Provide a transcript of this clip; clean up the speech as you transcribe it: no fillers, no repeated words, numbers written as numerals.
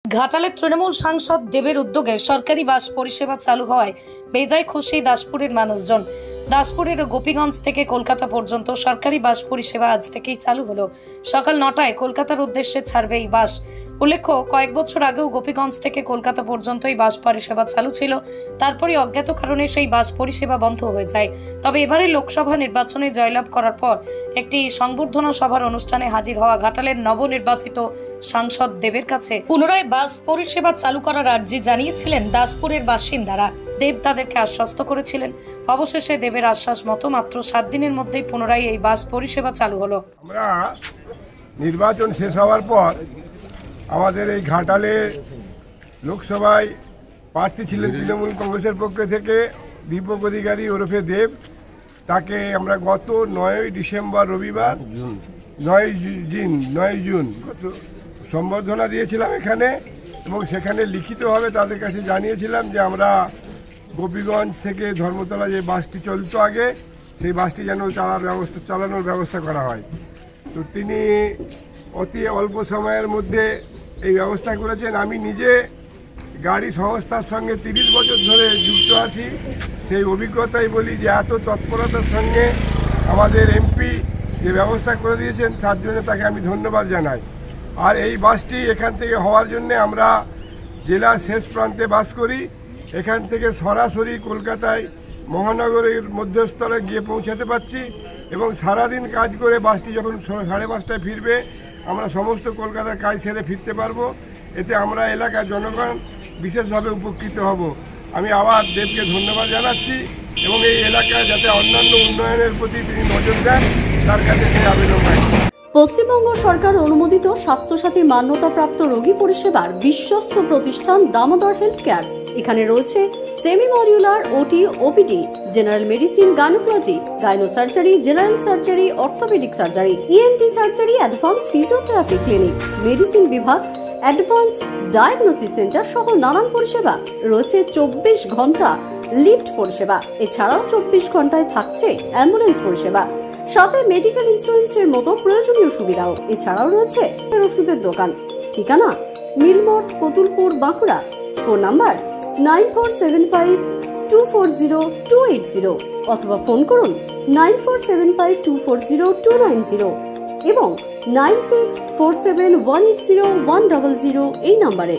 ঘাটালের তৃণমূল সাংসদ দেবের উদ্যোগে সরকারি বাস পরিষেবা চালু হওয়ায় বেজায় খুশি দাসপুরের মানুষজন। দাসপুরের গোপীগঞ্জ থেকে কলকাতা পর্যন্ত সরকারি বাস পরিষেবা আজ থেকেই চালু হলো। সকাল 9টায় কলকাতার উদ্দেশ্যে ছাড়বে এই বাস। উল্লেখ্য, কয়েক বছর আগেও গোপীগঞ্জ থেকে কলকাতা পর্যন্ত এই বাস পরিষেবা চালু ছিল, তারপরে অজ্ঞাত কারণে সেই বাস পরিষেবা বন্ধ হয়ে যায়। তবে এবারে লোকসভা নির্বাচনে জয়লাভ করার পর একটি সংবর্ধনা সভার অনুষ্ঠানে হাজির হওয়া ঘাটালের নবনির্বাচিত সাংসদ দেবের কাছে পুনরায় বাস পরিষেবা চালু করার আর্জি জানিয়েছিলেন দাসপুরের বাসিন্দারা। দেব তাদেরকে আশ্বস্ত করেছিলেন। অবশেষে দেবের আশ্বাস মতো মাত্র 7 দিনের মধ্যেই পুনরায় এই বাস পরিষেবা চালু হলো। আমরা নির্বাচন শেষ হওয়ার পর আমাদের এই ঘাটালে লোকসভায় প্রার্থী ছিলেন তৃণমূল কংগ্রেসের পক্ষ থেকে দীপক অধিকারী ওরফে দেব। তাকে আমরা গত 9 ডিসেম্বর রবিবার 9 জুন গত সম্বর্ধনা দিয়েছিলাম এখানে, এবং সেখানে লিখিতভাবে তাদের কাছে জানিয়েছিলাম যে আমরা গোপীগঞ্জ থেকে ধর্মতলা যে বাসটি চলতো আগে, সেই বাসটি যেন চালানোর ব্যবস্থা করা হয়। তো তিনি অতি অল্প সময়ের মধ্যে এই ব্যবস্থা করেছেন। আমি নিজে গাড়ি সংস্থার সঙ্গে 30 বছর ধরে যুক্ত আছি। সেই অভিজ্ঞতাই বলি যে এত তৎপরতার সঙ্গে আমাদের এমপি যে ব্যবস্থা করে দিয়েছেন তার জন্য তাকে আমি ধন্যবাদ জানাই। আর এই বাসটি এখান থেকে হওয়ার জন্য আমরা জেলার শেষ প্রান্তে বাস করি। এখান থেকে সরাসরি কলকাতায় মহানগরের মধ্যস্থলে গিয়ে পৌঁছাতে পারছি, এবং সারাদিন কাজ করে বাসটি যখন 5:30টায় ফিরবে আমরা সমস্ত কলকাতার কাজ সেরে ফিরতে পারবো। এতে আমরা এলাকার জনগণ বিশেষভাবে উপকৃত হব। আমি আবার দেবকে ধন্যবাদ জানাচ্ছি, এবং এই এলাকায় যাতে অন্যান্য উন্নয়নের প্রতি তিনি নজর দেন তার কাছে সেই আবেদন রাখছি। পশ্চিমবঙ্গ সরকার অনুমোদিত স্বাস্থ্যসাথী মান্যতাপ্রাপ্ত রোগী পরিষেবার বিশ্বস্ত প্রতিষ্ঠান দামোদর হেলথ কেয়ার। এখানে রয়েছে semi modular OT, OPD, general medicine, gynaecology, gynae surgery, general surgery, orthopaedic surgery, ENT surgery, advance physiotherapy clinic, medicine বিভাগ, অ্যাডভান্স ডায়াগনোসিস সেন্টার সহ নানান পরিষেবা রয়েছে। 24 ঘন্টা লিফট পরিষেবা, এছাড়াও 24 ঘন্টায় থাকছে অ্যাম্বুলেন্স পরিষেবা, সাথে মেডিকেল ইন্স্যুরেন্সের মতো প্রয়োজনীয় সুবিধাও। এছাড়াও রয়েছে ওষুধের দোকান। ঠিকানা মিলমোড়, কতুলপুর, বাঁকুড়া। ফোন নাম্বার 9475240280 অথবা ফোন করুন 9475240290 এবং 9647180100 এই নম্বরে।